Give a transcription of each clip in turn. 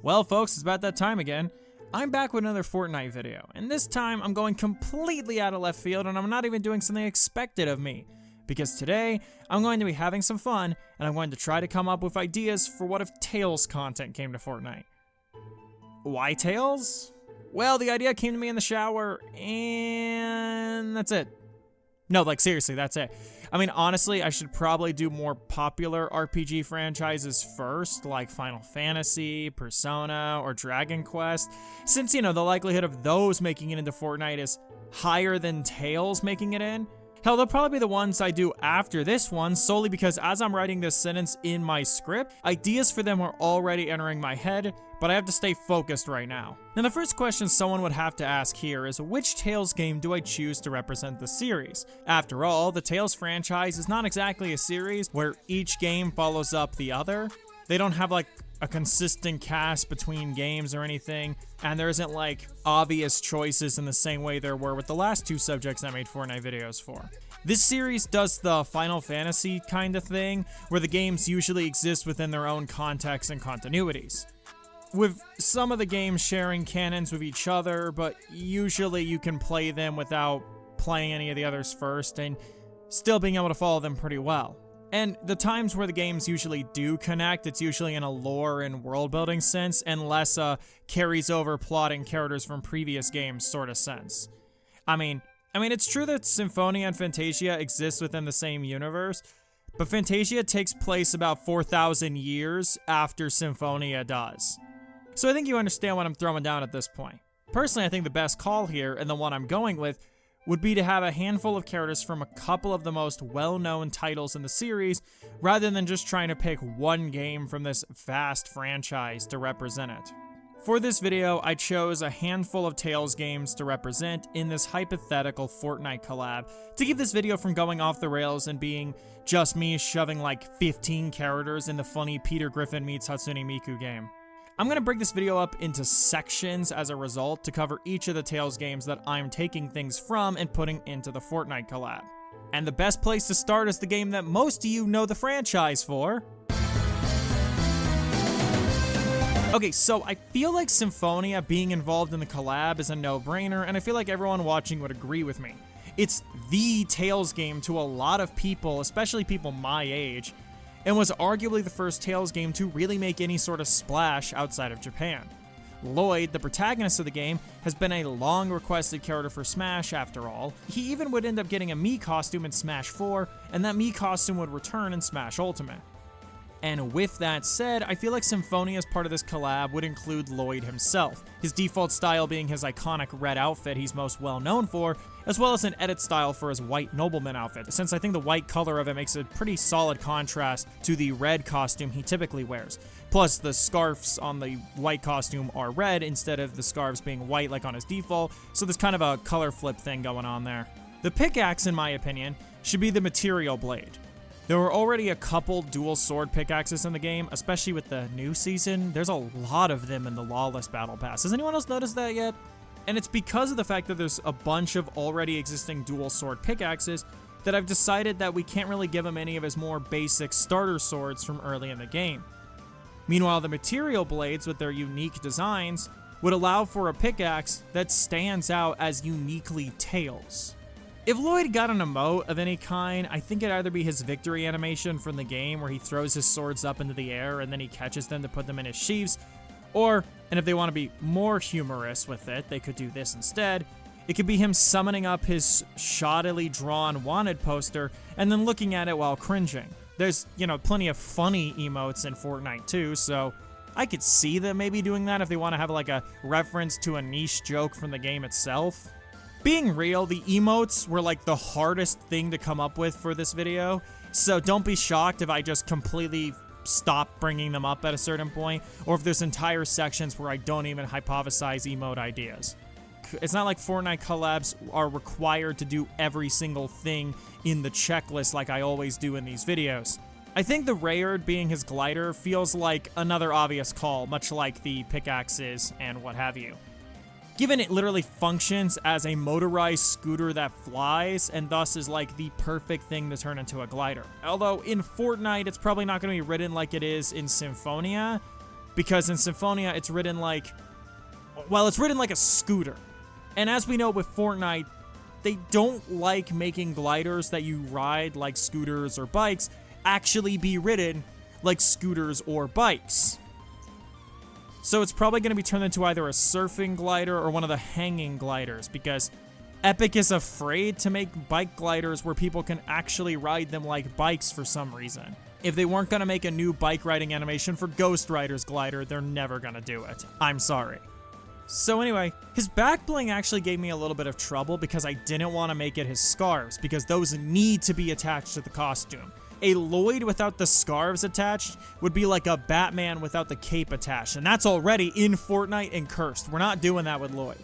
Well folks, it's about that time again. I'm back with another Fortnite video, and this time I'm going completely out of left field and I'm not even doing something expected of me. Because today, I'm going to be having some fun, and I'm going to try to come up with ideas for what if Tails content came to Fortnite. Why Tails? Well, the idea came to me in the shower, and that's it. No, like seriously, that's it. I mean, honestly, I should probably do more popular RPG franchises first, like Final Fantasy, Persona, or Dragon Quest, since, you know, the likelihood of those making it into Fortnite is higher than Tails making it in. Hell, they'll probably be the ones I do after this one, solely because as I'm writing this sentence in my script, ideas for them are already entering my head, but I have to stay focused right now. Now, the first question someone would have to ask here is, which Tails game do I choose to represent the series? After all, the Tails franchise is not exactly a series where each game follows up the other. They don't have like a consistent cast between games or anything, and there isn't like obvious choices in the same way there were with the last two subjects I made Fortnite videos for. This series does the Final Fantasy kind of thing, where the games usually exist within their own context and continuities, with some of the games sharing canons with each other, but usually you can play them without playing any of the others first and still being able to follow them pretty well. And the times where the games usually do connect, it's usually in a lore and world building sense, and less carries over plot and characters from previous games sort of sense. I mean, it's true that Symphonia and Fantasia exist within the same universe, but Fantasia takes place about 4,000 years after Symphonia does. So I think you understand what I'm throwing down at this point. Personally, I think the best call here, and the one I'm going with, would be to have a handful of characters from a couple of the most well-known titles in the series, rather than just trying to pick one game from this vast franchise to represent it. For this video, I chose a handful of Tails games to represent in this hypothetical Fortnite collab to keep this video from going off the rails and being just me shoving like 15 characters in the funny Peter Griffin meets Hatsune Miku game. I'm going to break this video up into sections as a result to cover each of the Tails games that I'm taking things from and putting into the Fortnite collab. And the best place to start is the game that most of you know the franchise for. Okay, so I feel like Symphonia being involved in the collab is a no-brainer, and I feel like everyone watching would agree with me. It's the Tails game to a lot of people, especially people my age, and was arguably the first Tails game to really make any sort of splash outside of Japan. Lloyd, the protagonist of the game, has been a long-requested character for Smash after all. He even would end up getting a Mii costume in Smash 4, and that Mii costume would return in Smash Ultimate. And with that said, I feel like Symphonia as part of this collab would include Lloyd himself, his default style being his iconic red outfit he's most well known for, as well as an edit style for his white nobleman outfit, since I think the white color of it makes a pretty solid contrast to the red costume he typically wears. Plus, the scarves on the white costume are red instead of the scarves being white like on his default, so there's kind of a color flip thing going on there. The pickaxe, in my opinion, should be the material blade. There were already a couple dual sword pickaxes in the game, especially with the new season. There's a lot of them in the Lawless Battle Pass. Has anyone else noticed that yet? And it's because of the fact that there's a bunch of already existing dual sword pickaxes that I've decided that we can't really give him any of his more basic starter swords from early in the game. Meanwhile, the material blades with their unique designs would allow for a pickaxe that stands out as uniquely Tails. If Lloyd got an emote of any kind, I think it'd either be his victory animation from the game where he throws his swords up into the air and then he catches them to put them in his sheaths, or, and if they want to be more humorous with it, they could do this instead, it could be him summoning up his shoddily drawn wanted poster and then looking at it while cringing. There's, you know, plenty of funny emotes in Fortnite too, so I could see them maybe doing that if they want to have like a reference to a niche joke from the game itself. Being real, the emotes were like the hardest thing to come up with for this video, so don't be shocked if I just completely stop bringing them up at a certain point, or if there's entire sections where I don't even hypothesize emote ideas. It's not like Fortnite collabs are required to do every single thing in the checklist like I always do in these videos. I think the Rayard being his glider feels like another obvious call, much like the pickaxes and what have you. Given it literally functions as a motorized scooter that flies, and thus is like the perfect thing to turn into a glider. Although in Fortnite, it's probably not going to be ridden like it is in Symphonia, because in Symphonia it's ridden like, well, it's ridden like a scooter. And as we know with Fortnite, they don't like making gliders that you ride like scooters or bikes actually be ridden like scooters or bikes. So it's probably going to be turned into either a surfing glider or one of the hanging gliders, because Epic is afraid to make bike gliders where people can actually ride them like bikes for some reason. If they weren't going to make a new bike riding animation for Ghost Rider's glider, they're never going to do it. I'm sorry. So anyway, his back bling actually gave me a little bit of trouble because I didn't want to make it his scarves, because those need to be attached to the costume. A Lloyd without the scarves attached would be like a Batman without the cape attached, and that's already in Fortnite and cursed. We're not doing that with Lloyd.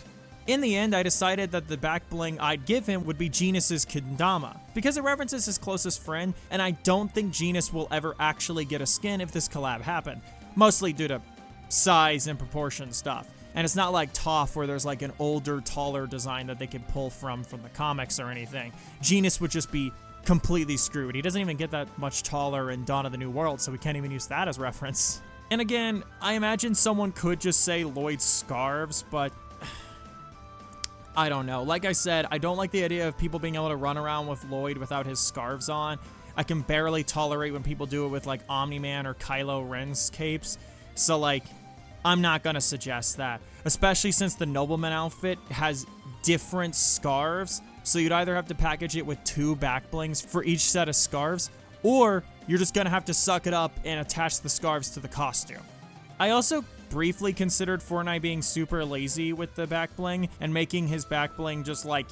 In the end, I decided that the back bling I'd give him would be Genus's kendama, because it references his closest friend, and I don't think Genus will ever actually get a skin if this collab happened, mostly due to size and proportion stuff. And it's not like Toph where there's like an older, taller design that they could pull from the comics or anything. Genus would just be completely screwed. He doesn't even get that much taller in Dawn of the New World, so we can't even use that as reference. And again, I imagine someone could just say Lloyd's scarves, but I don't know. Like I said, I don't like the idea of people being able to run around with Lloyd without his scarves on. I can barely tolerate when people do it with like Omni-Man or Kylo Ren's capes. So like, I'm not gonna suggest that, especially since the Nobleman outfit has different scarves. So you'd either have to package it with 2 back blings for each set of scarves, or you're just gonna have to suck it up and attach the scarves to the costume. I also briefly considered Fortnite being super lazy with the back bling and making his back bling just like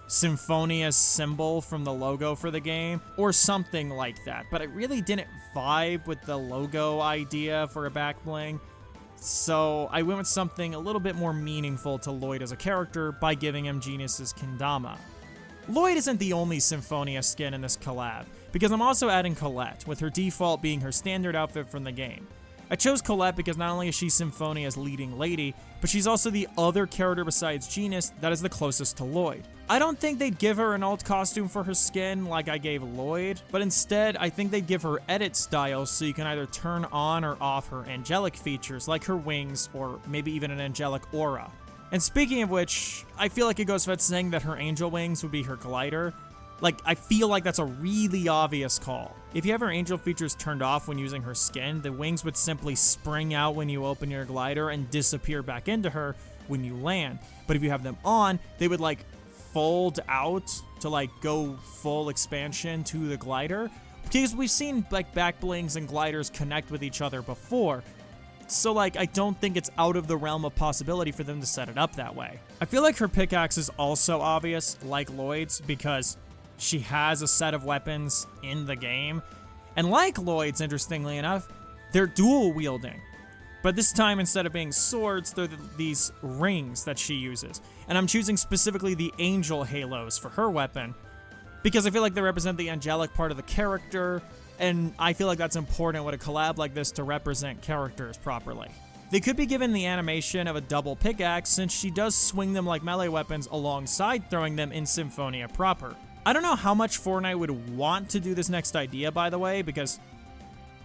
Symphonia's symbol from the logo for the game, or something like that, but I really didn't vibe with the logo idea for a back bling. So I went with something a little bit more meaningful to Lloyd as a character by giving him Genus's kendama. Lloyd isn't the only Symphonia skin in this collab, because I'm also adding Colette, with her default being her standard outfit from the game. I chose Colette because not only is she Symphonia's leading lady, but she's also the other character besides Genus that is the closest to Lloyd. I don't think they'd give her an alt costume for her skin like I gave Lloyd, but instead I think they'd give her edit styles so you can either turn on or off her angelic features like her wings or maybe even an angelic aura. And speaking of which, I feel like it goes without saying that her angel wings would be her glider. Like, I feel like that's a really obvious call. If you have her angel features turned off when using her skin, the wings would simply spring out when you open your glider and disappear back into her when you land. But if you have them on, they would like fold out to like go full expansion to the glider. Because we've seen like back blings and gliders connect with each other before. So like, I don't think it's out of the realm of possibility for them to set it up that way. I feel like her pickaxe is also obvious, like Lloyd's, because she has a set of weapons in the game. And like Lloyd's, interestingly enough, they're dual wielding. But this time, instead of being swords, they're these rings that she uses. And I'm choosing specifically the angel halos for her weapon, because I feel like they represent the angelic part of the character, and I feel like that's important with a collab like this to represent characters properly. They could be given the animation of a double pickaxe, since she does swing them like melee weapons alongside throwing them in Symphonia proper. I don't know how much Fortnite would want to do this next idea, by the way, because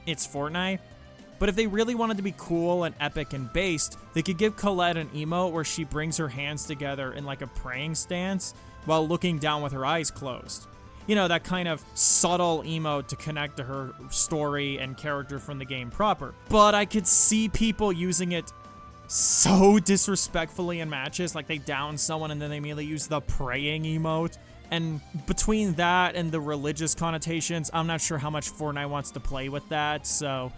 it's Fortnite. But if they really wanted to be cool and epic and based, they could give Colette an emote where she brings her hands together in like a praying stance while looking down with her eyes closed. You know, that kind of subtle emote to connect to her story and character from the game proper. But I could see people using it so disrespectfully in matches, like they down someone and then they immediately use the praying emote. And between that and the religious connotations, I'm not sure how much Fortnite wants to play with that, so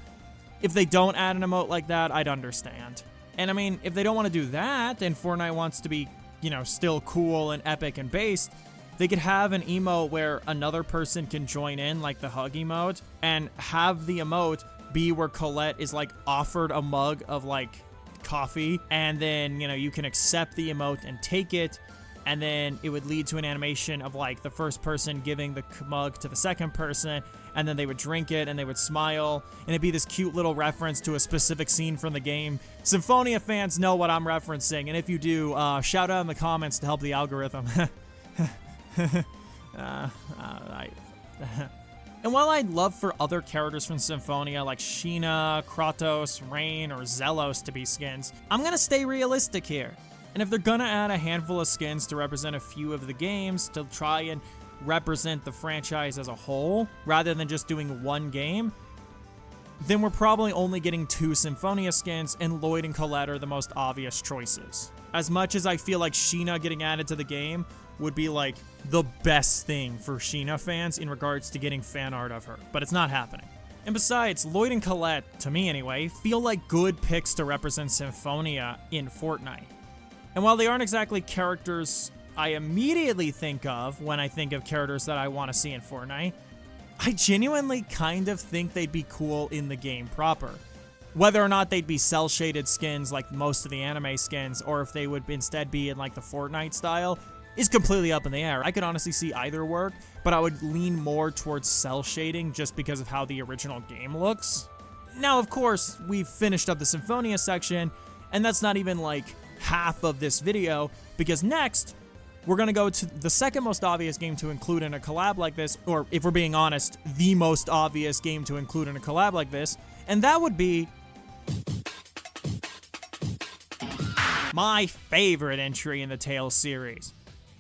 if they don't add an emote like that, I'd understand. And I mean, if they don't want to do that, and Fortnite wants to be, you know, still cool and epic and based, they could have an emote where another person can join in, like the hug emote, and have the emote be where Colette is like offered a mug of like coffee, and then, you know, you can accept the emote and take it, and then it would lead to an animation of like the first person giving the mug to the second person, and then they would drink it and they would smile, and it'd be this cute little reference to a specific scene from the game. Symphonia fans know what I'm referencing, and if you do, shout out in the comments to help the algorithm. And while I'd love for other characters from Symphonia like Sheena, Kratos, Rain, or Zelos to be skins, I'm gonna stay realistic here. And if they're gonna add a handful of skins to represent a few of the games to try and represent the franchise as a whole, rather than just doing one game, then we're probably only getting 2 Symphonia skins, and Lloyd and Colette are the most obvious choices. As much as I feel like Sheena getting added to the game would be like the best thing for Sheena fans in regards to getting fan art of her, but it's not happening. And besides, Lloyd and Colette, to me anyway, feel like good picks to represent Symphonia in Fortnite. And while they aren't exactly characters I immediately think of when I think of characters that I want to see in Fortnite, I genuinely kind of think they'd be cool in the game proper. Whether or not they'd be cel-shaded skins like most of the anime skins, or if they would instead be in like the Fortnite style, is completely up in the air. I could honestly see either work, but I would lean more towards cel shading just because of how the original game looks. Now, of course, we've finished up the Symphonia section, and that's not even like half of this video, because next, we're gonna go to the second most obvious game to include in a collab like this, or if we're being honest, the most obvious game to include in a collab like this, and that would be my favorite entry in the Tales series.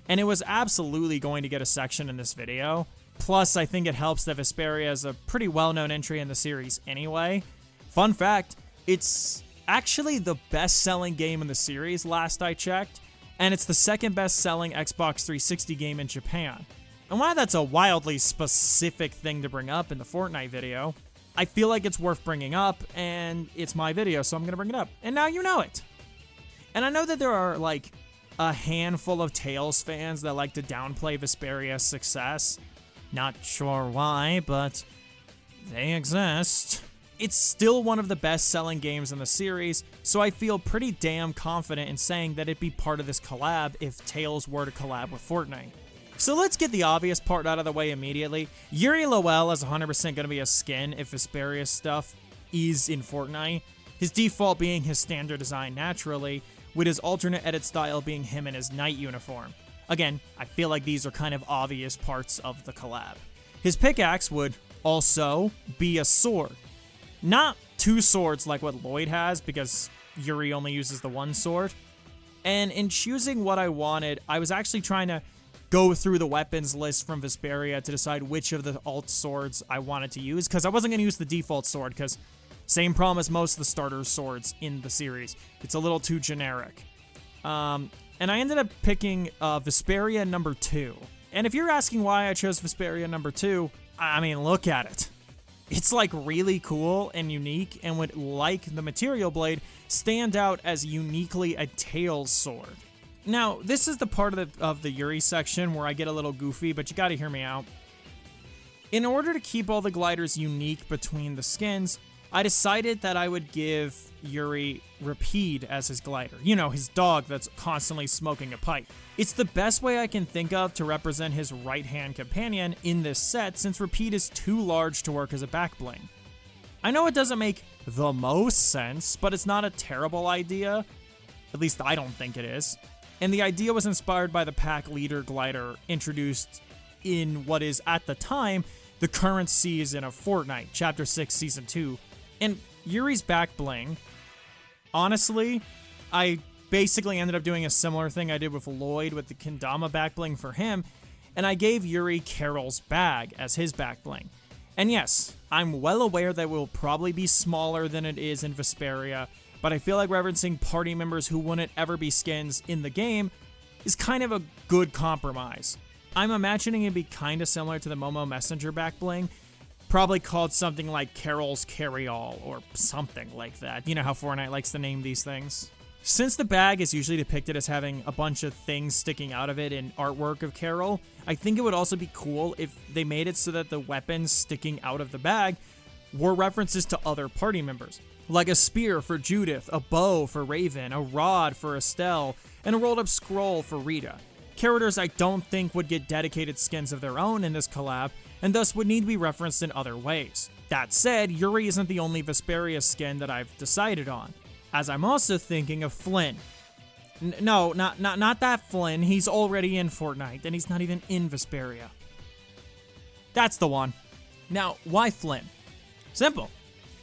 And it was absolutely going to get a section in this video. Plus, I think it helps that Vesperia is a pretty well-known entry in the series anyway. Fun fact, it's actually the best-selling game in the series last I checked, and it's the second best-selling Xbox 360 game in Japan. And while that's a wildly specific thing to bring up in the Fortnite video, I feel like it's worth bringing up, and it's my video, so I'm gonna bring it up. And now you know it. And I know that there are, like, a handful of Tales fans that like to downplay Vesperia's success. Not sure why, but they exist. It's still one of the best-selling games in the series, so I feel pretty damn confident in saying that it'd be part of this collab if Tales were to collab with Fortnite. So let's get the obvious part out of the way immediately. Yuri Lowell is 100% going to be a skin if Vesperia's stuff is in Fortnite, his default being his standard design naturally, with his alternate edit style being him in his knight uniform. Again, I feel like these are kind of obvious parts of the collab. His pickaxe would also be a sword. Not 2 swords like what Lloyd has, because Yuri only uses the 1 sword. And in choosing what I wanted, I was actually trying to go through the weapons list from Vesperia to decide which of the alt swords I wanted to use, because I wasn't going to use the default sword, because same problem as most of the starter swords in the series. It's a little too generic. And I ended up picking Vesperia number 2. And if you're asking why I chose Vesperia number 2, I mean, look at it. It's like really cool and unique, and would, like the Material Blade, stand out as uniquely a Tales sword. Now, this is the part of the Yuri section where I get a little goofy, but you gotta hear me out. In order to keep all the gliders unique between the skins, I decided that I would give Yuri Rapide as his glider. You know, his dog that's constantly smoking a pipe. It's the best way I can think of to represent his right-hand companion in this set, since Rapide is too large to work as a back bling. I know it doesn't make the most sense, but it's not a terrible idea. At least I don't think it is. And the idea was inspired by the pack leader glider introduced in what is, at the time, the current season of Fortnite, Chapter 6, Season 2. And Yuri's back bling, honestly, I basically ended up doing a similar thing I did with Lloyd with the Kendama back bling for him, and I gave Yuri Carol's bag as his back bling. And yes, I'm well aware that it will probably be smaller than it is in Vesperia, but I feel like referencing party members who wouldn't ever be skins in the game is kind of a good compromise. I'm imagining it'd be kind of similar to the Momo Messenger back bling, probably called something like Carol's Carry-All or something like that. You know how Fortnite likes to name these things. Since the bag is usually depicted as having a bunch of things sticking out of it in artwork of Carol, I think it would also be cool if they made it so that the weapons sticking out of the bag were references to other party members. Like a spear for Judith, a bow for Raven, a rod for Estelle, and a rolled up scroll for Rita. Characters I don't think would get dedicated skins of their own in this collab, and thus would need to be referenced in other ways. That said, Yuri isn't the only Vesperia skin that I've decided on, as I'm also thinking of Flynn. No, not that Flynn. He's already in Fortnite, and he's not even in Vesperia. That's the one. Now, why Flynn? Simple.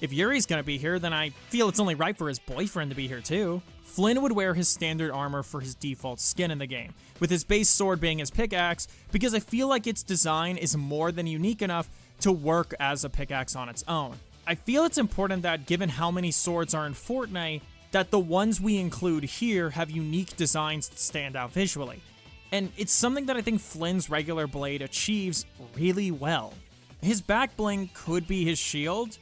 If Yuri's gonna be here, then I feel it's only right for his boyfriend to be here too. Flynn would wear his standard armor for his default skin in the game, with his base sword being his pickaxe, because I feel like its design is more than unique enough to work as a pickaxe on its own. I feel it's important that, given how many swords are in Fortnite, that the ones we include here have unique designs that stand out visually. And it's something that I think Flynn's regular blade achieves really well. His back bling could be his shield,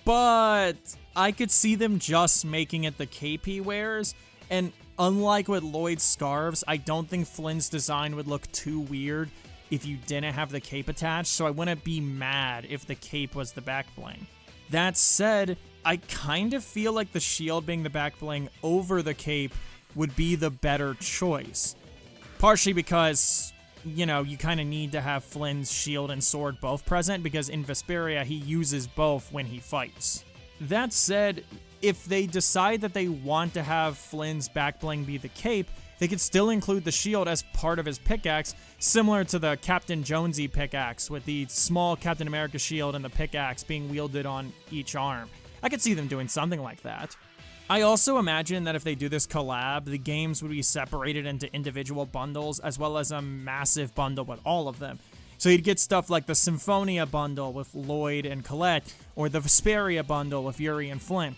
but I could see them just making it the cape he wears, and unlike with Lloyd's scarves, I don't think Flynn's design would look too weird if you didn't have the cape attached, so I wouldn't be mad if the cape was the back bling. That said, I kind of feel like the shield being the back bling over the cape would be the better choice. Partially because, you know, you kind of need to have Flynn's shield and sword both present, because in Vesperia he uses both when he fights. That said, if they decide that they want to have Flynn's back bling be the cape, they could still include the shield as part of his pickaxe, similar to the Captain Jonesy pickaxe, with the small Captain America shield and the pickaxe being wielded on each arm. I could see them doing something like that. I also imagine that if they do this collab, the games would be separated into individual bundles, as well as a massive bundle with all of them. So you'd get stuff like the Symphonia bundle with Lloyd and Colette, or the Vesperia bundle with Yuri and Flynn.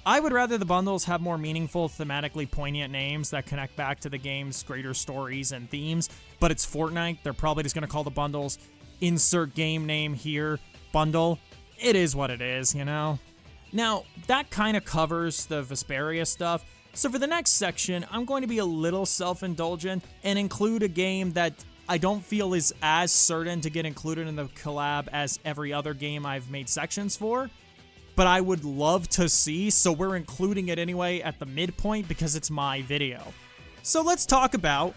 I would rather the bundles have more meaningful, thematically poignant names that connect back to the game's greater stories and themes, but it's Fortnite. They're probably just going to call the bundles insert game name here, bundle. It is what it is, you know? Now, that kind of covers the Vesperia stuff, so for the next section, I'm going to be a little self-indulgent and include a game that I don't feel is as certain to get included in the collab as every other game I've made sections for, but I would love to see, so we're including it anyway at the midpoint because it's my video. So let's talk about...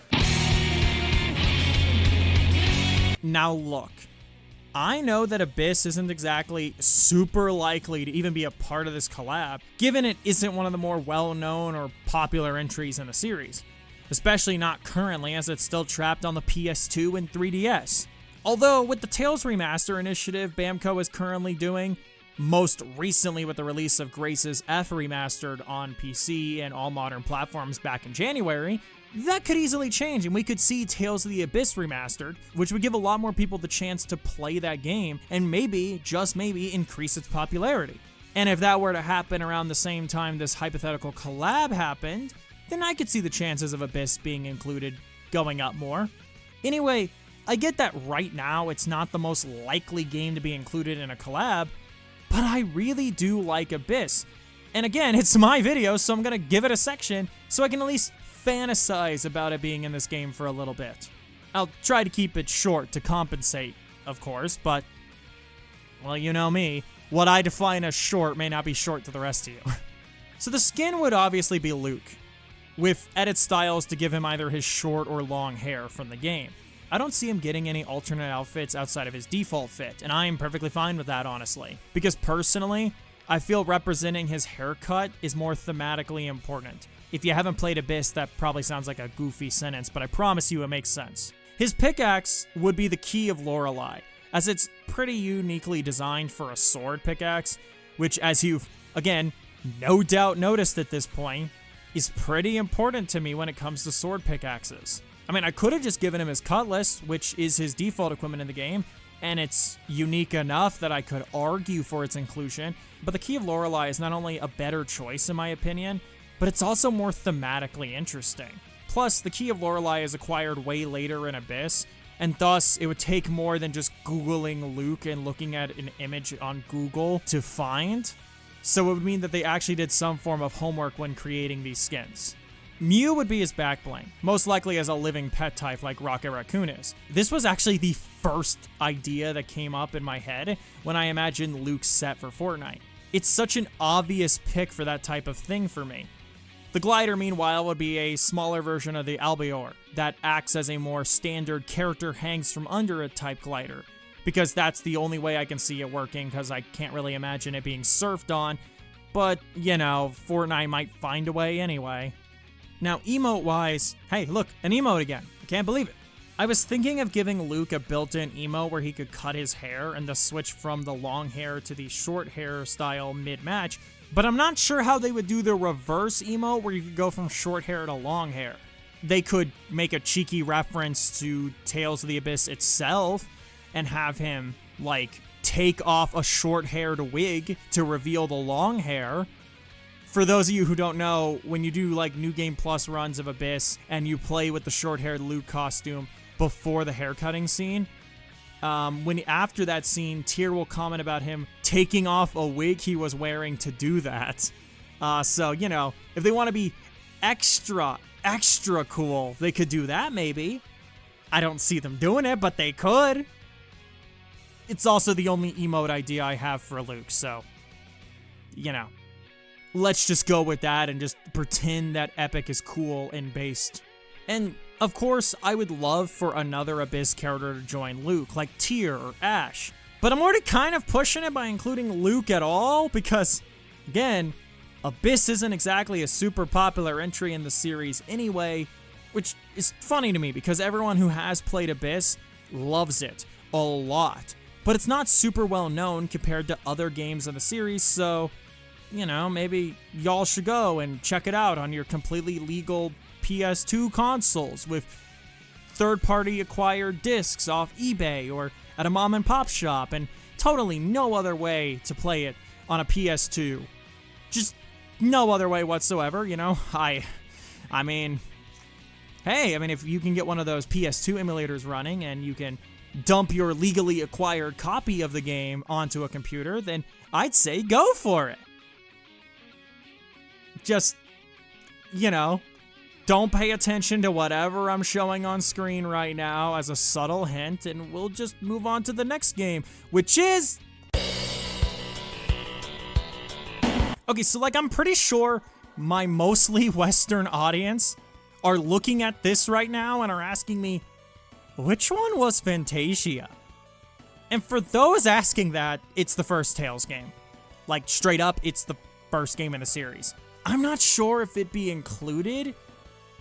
Now look, I know that Abyss isn't exactly super likely to even be a part of this collab, given it isn't one of the more well-known or popular entries in the series, especially not currently as it's still trapped on the PS2 and 3DS. Although, with the Tales Remaster initiative Namco is currently doing, most recently with the release of Grace's F Remastered on PC and all modern platforms back in January, that could easily change and we could see Tales of the Abyss Remastered, which would give a lot more people the chance to play that game and maybe, just maybe, increase its popularity. And if that were to happen around the same time this hypothetical collab happened, then I could see the chances of Abyss being included going up more. Anyway, I get that right now it's not the most likely game to be included in a collab, but I really do like Abyss. And again, it's my video, so I'm gonna give it a section so I can at least fantasize about it being in this game for a little bit. I'll try to keep it short to compensate, of course, but, well, you know me. What I define as short may not be short to the rest of you. So the skin would obviously be Luke, with edit styles to give him either his short or long hair from the game. I don't see him getting any alternate outfits outside of his default fit, and I'm perfectly fine with that, honestly. Because personally, I feel representing his haircut is more thematically important. If you haven't played Abyss, that probably sounds like a goofy sentence, but I promise you it makes sense. His pickaxe would be the key of Lorelei, as it's pretty uniquely designed for a sword pickaxe, which, as you've, again, no doubt noticed at this point, is pretty important to me when it comes to sword pickaxes. I mean, I could have just given him his cutlass, which is his default equipment in the game, and it's unique enough that I could argue for its inclusion, but the Key of Lorelei is not only a better choice in my opinion, but it's also more thematically interesting. Plus, the Key of Lorelei is acquired way later in Abyss, and thus it would take more than just Googling Luke and looking at an image on Google to find, so it would mean that they actually did some form of homework when creating these skins. Mew would be his back bling, most likely as a living pet type like Rocket Raccoon is. This was actually the first idea that came up in my head when I imagined Luke's set for Fortnite. It's such an obvious pick for that type of thing for me. The glider, meanwhile, would be a smaller version of the Albior that acts as a more standard character hangs from under it type glider, because that's the only way I can see it working, because I can't really imagine it being surfed on, but, you know, Fortnite might find a way anyway. Now, emote-wise, hey, look, an emote again. I can't believe it. I was thinking of giving Luke a built-in emote where he could cut his hair and thus switch from the long hair to the short hair style mid-match, but I'm not sure how they would do the reverse emote where you could go from short hair to long hair. They could make a cheeky reference to Tales of the Abyss itself and have him, like, take off a short-haired wig to reveal the long hair. For those of you who don't know, when you do, like, New Game Plus runs of Abyss and you play with the short-haired Luke costume before the haircutting scene, after that scene, Tyr will comment about him taking off a wig he was wearing to do that. So, you know, if they want to be extra cool, they could do that, maybe. I don't see them doing it, but they could. It's also the only emote idea I have for Luke, so, you know. Let's just go with that and just pretend that Epic is cool and based. And, of course, I would love for another Abyss character to join Luke, like Tyr or Ashe. But I'm already kind of pushing it by including Luke at all, because, again, Abyss isn't exactly a super popular entry in the series anyway, which is funny to me because everyone who has played Abyss loves it a lot. But it's not super well known compared to other games in the series, so, you know, maybe y'all should go and check it out on your completely legal PS2 consoles with third-party acquired discs off eBay or at a mom-and-pop shop, and totally no other way to play it on a PS2. Just no other way whatsoever, you know? I mean, hey, if you can get one of those PS2 emulators running and you can dump your legally acquired copy of the game onto a computer, then I'd say go for it. Just, you know, don't pay attention to whatever I'm showing on screen right now as a subtle hint, and we'll just move on to the next game, which is... Okay, so, like, I'm pretty sure my mostly Western audience are looking at this right now and are asking me, which one was Fantasia? And for those asking that, it's the first Tales game. Like, straight up, it's the first game in the series. I'm not sure if it'd be included,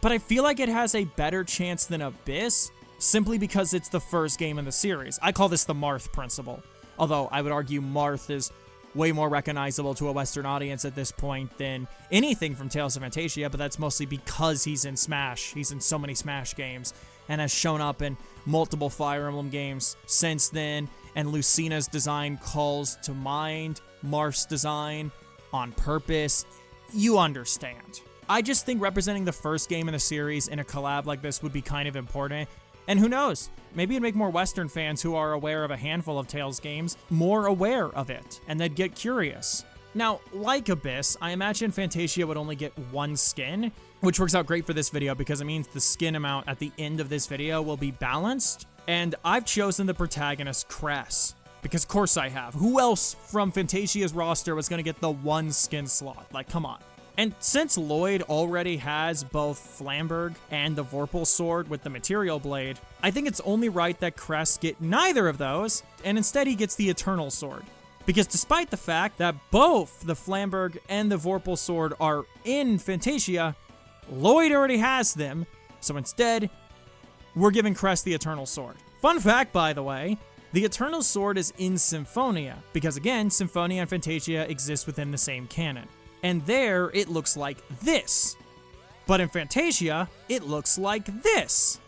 but I feel like it has a better chance than Abyss, simply because it's the first game in the series. I call this the Marth principle, although I would argue Marth is way more recognizable to a Western audience at this point than anything from Tales of Fantasia, but that's mostly because he's in Smash. He's in so many Smash games, and has shown up in multiple Fire Emblem games since then, and Lucina's design calls to mind Marth's design on purpose. You understand. I just think representing the first game in the series in a collab like this would be kind of important, and who knows, maybe it'd make more Western fans who are aware of a handful of Tales games more aware of it, and they'd get curious. Now, like Abyss, I imagine Fantasia would only get one skin, which works out great for this video because it means the skin amount at the end of this video will be balanced, and I've chosen the protagonist Cress, because of course I have. Who else from Fantasia's roster was going to get the one skin slot? Like, come on. And since Lloyd already has both Flamberg and the Vorpal sword with the Material Blade, I think it's only right that Cress get neither of those, and instead he gets the Eternal Sword. Because despite the fact that both the Flamberg and the Vorpal sword are in Fantasia, Lloyd already has them, so instead, we're giving Cress the Eternal Sword. Fun fact, by the way, the Eternal Sword is in Symphonia, because again, Symphonia and Fantasia exist within the same canon. And there, it looks like this. But in Fantasia, it looks like this.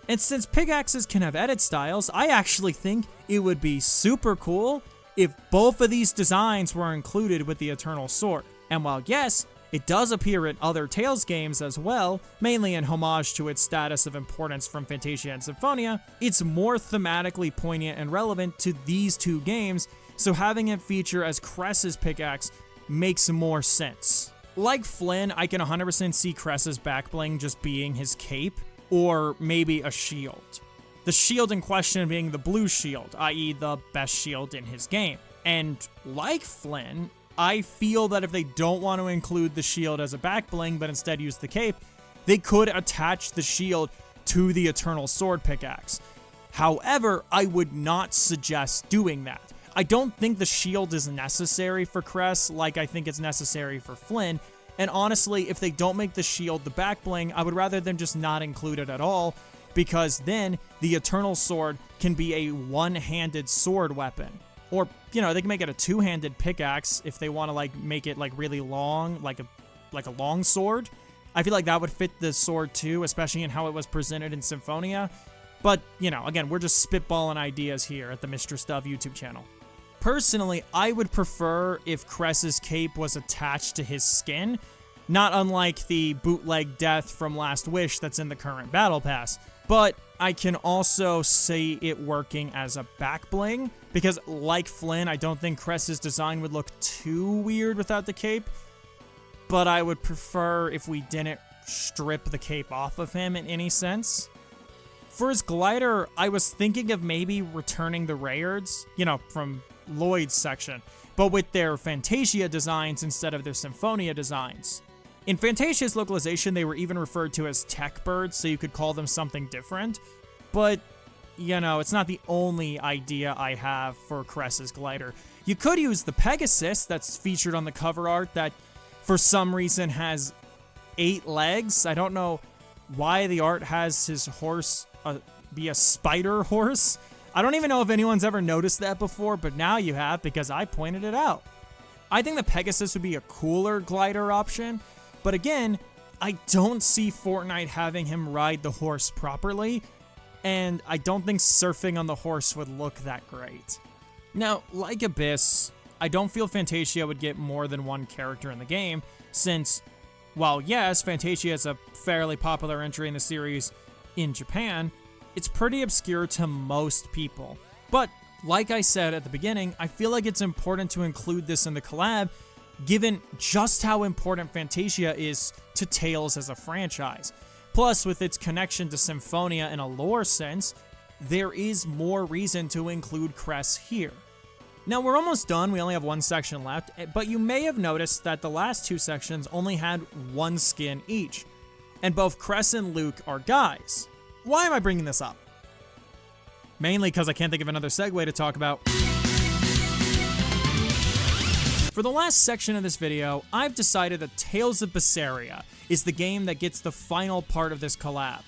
And since pickaxes can have edit styles, I actually think it would be super cool if both of these designs were included with the Eternal Sword. And while yes, it does appear in other Tales games as well, mainly in homage to its status of importance from Fantasia and Symphonia, it's more thematically poignant and relevant to these two games, so having it feature as Cress's pickaxe makes more sense. Like Flynn, I can 100% see Cress's backbling just being his cape, or maybe a shield. The shield in question being the blue shield, i.e. the best shield in his game. And like Flynn, I feel that if they don't want to include the shield as a backbling, but instead use the cape, they could attach the shield to the Eternal Sword pickaxe. However, I would not suggest doing that. I don't think the shield is necessary for Cress like I think it's necessary for Flynn, and honestly, if they don't make the shield the back bling, I would rather them just not include it at all, because then the Eternal Sword can be a one-handed sword weapon. Or, you know, they can make it a two-handed pickaxe if they want to, like, make it, like, really long, like a long sword. I feel like that would fit the sword, too, especially in how it was presented in Symphonia. But, you know, again, we're just spitballing ideas here at the Mistress Dove YouTube channel. Personally, I would prefer if Cress's cape was attached to his skin, not unlike the bootleg death from Last Wish that's in the current Battle Pass. But I can also see it working as a back bling, because like Flynn, I don't think Cress's design would look too weird without the cape, but I would prefer if we didn't strip the cape off of him in any sense. For his glider, I was thinking of maybe returning the Rayards, you know, from Lloyd's section, but with their Fantasia designs instead of their Symphonia designs. In Fantasia's localization, they were even referred to as tech birds, so you could call them something different. But, you know, it's not the only idea I have for Cress's glider. You could use the Pegasus that's featured on the cover art that, for some reason, has 8 legs. I don't know why the art has his horse be a spider horse. I don't even know if anyone's ever noticed that before, but now you have because I pointed it out. I think the Pegasus would be a cooler glider option. But again, I don't see Fortnite having him ride the horse properly, and I don't think surfing on the horse would look that great. Now, like Abyss, I don't feel Fantasia would get more than one character in the game, since, while yes, Fantasia is a fairly popular entry in the series in Japan, it's pretty obscure to most people. But, like I said at the beginning, I feel like it's important to include this in the collab, given just how important Fantasia is to Tales as a franchise. Plus, with its connection to Symphonia in a lore sense, there is more reason to include Cress here. Now, we're almost done, we only have one section left, but you may have noticed that the last 2 sections only had 1 skin each, and both Cress and Luke are guys. Why am I bringing this up? Mainly because I can't think of another segue to talk about. For the last section of this video, I've decided that Tales of Berseria is the game that gets the final part of this collab.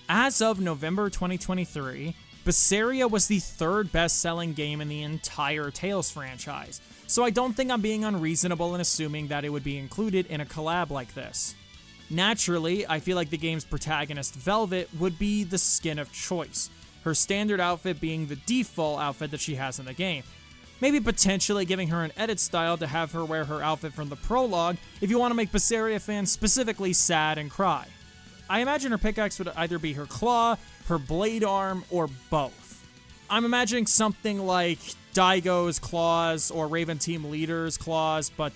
As of November 2023, Berseria was the 3rd best-selling game in the entire Tales franchise, so I don't think I'm being unreasonable in assuming that it would be included in a collab like this. Naturally, I feel like the game's protagonist, Velvet, would be the skin of choice, her standard outfit being the default outfit that she has in the game. Maybe potentially giving her an edit style to have her wear her outfit from the prologue if you want to make Berseria fans specifically sad and cry. I imagine her pickaxe would either be her claw, her blade arm, or both. I'm imagining something like Daigo's claws or Raven Team Leader's claws, but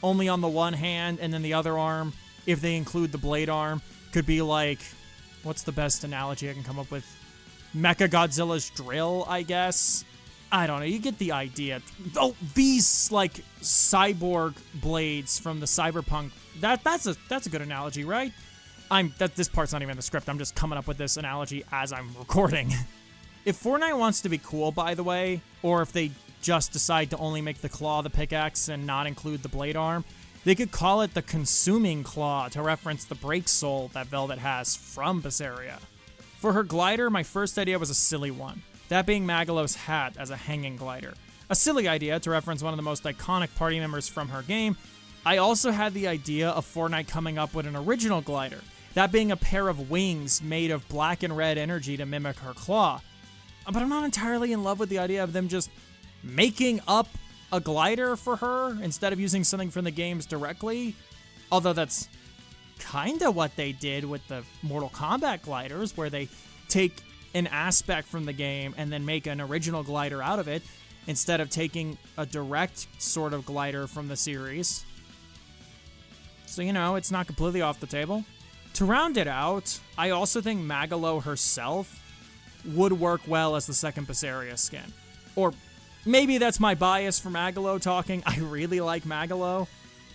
only on the one hand, and then the other arm, if they include the blade arm, could be like, what's the best analogy I can come up with? Mechagodzilla's drill, I guess? I don't know, you get the idea. Oh, these, like, cyborg blades from the Cyberpunk, that's a good analogy, right? This part's not even in the script, I'm just coming up with this analogy as I'm recording. If Fortnite wants to be cool, by the way, or if they just decide to only make the claw the pickaxe and not include the blade arm, they could call it the Consuming Claw to reference the break soul that Velvet has from Berseria. For her glider, my first idea was a silly one. That being Magalo's hat as a hanging glider. A silly idea to reference one of the most iconic party members from her game. I also had the idea of Fortnite coming up with an original glider, that being a pair of wings made of black and red energy to mimic her claw. But I'm not entirely in love with the idea of them just making up a glider for her instead of using something from the games directly. Although that's kinda what they did with the Mortal Kombat gliders, where they take an aspect from the game and then make an original glider out of it instead of taking a direct sort of glider from the series. So, you know, it's not completely off the table. To round it out, I also think Magalo herself would work well as the second Berseria skin. Or maybe that's my bias for Magalo talking. I really like Magalo,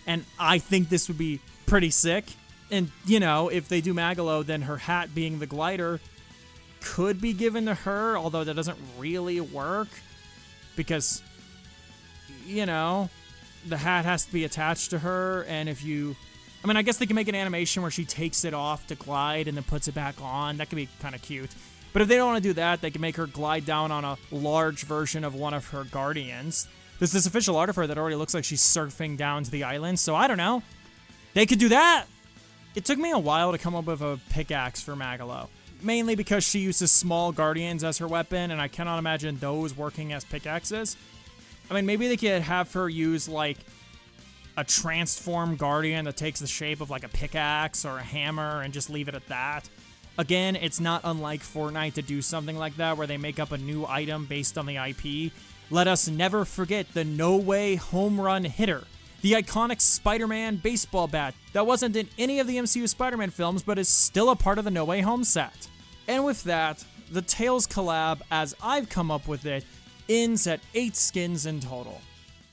and I think this would be pretty sick. And, you know, if they do Magalo, then her hat being the glider could be given to her, although that doesn't really work because, you know, the hat has to be attached to her, and if you I mean, I guess they can make an animation where she takes it off to glide and then puts it back on. That could be kind of cute. But if they don't want to do that, they can make her glide down on a large version of one of her guardians. There's this official art of her that already looks like she's surfing down to the island, so I don't know. They could do that! It took me a while to come up with a pickaxe for Magalo, mainly because she uses small guardians as her weapon, and I cannot imagine those working as pickaxes. I mean, maybe they could have her use, like, a transformed guardian that takes the shape of, like, a pickaxe or a hammer and just leave it at that. Again, it's not unlike Fortnite to do something like that, where they make up a new item based on the IP. Let us never forget the No Way home run hitter, the iconic Spider-Man baseball bat that wasn't in any of the MCU Spider-Man films, but is still a part of the No Way Home set. And with that, the Tails collab, as I've come up with it, ends at 8 skins in total.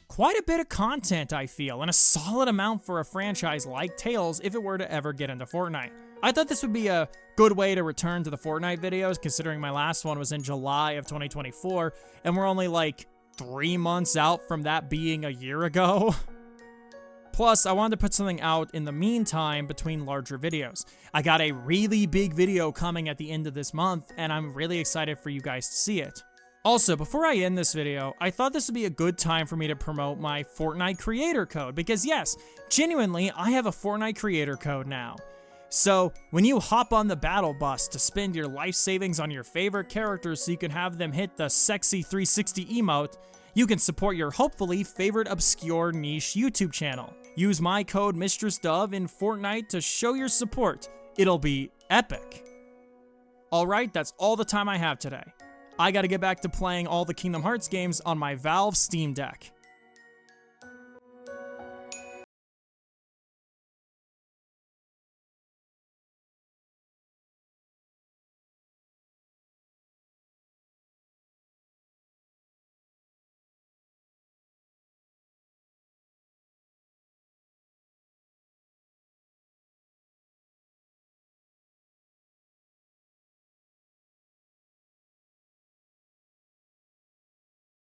Quite a bit of content, I feel, and a solid amount for a franchise like Tails if it were to ever get into Fortnite. I thought this would be a good way to return to the Fortnite videos, considering my last one was in July of 2024, and we're only like 3 months out from that being a year ago. Plus, I wanted to put something out in the meantime between larger videos. I got a really big video coming at the end of this month, and I'm really excited for you guys to see it. Also, before I end this video, I thought this would be a good time for me to promote my Fortnite creator code, because yes, genuinely, I have a Fortnite creator code now. So, when you hop on the battle bus to spend your life savings on your favorite characters so you can have them hit the sexy 360 emote, you can support your hopefully favorite obscure niche YouTube channel. Use my code mistressdove in Fortnite to show your support. It'll be epic. Alright, that's all the time I have today. I gotta get back to playing all the Kingdom Hearts games on my Valve Steam Deck.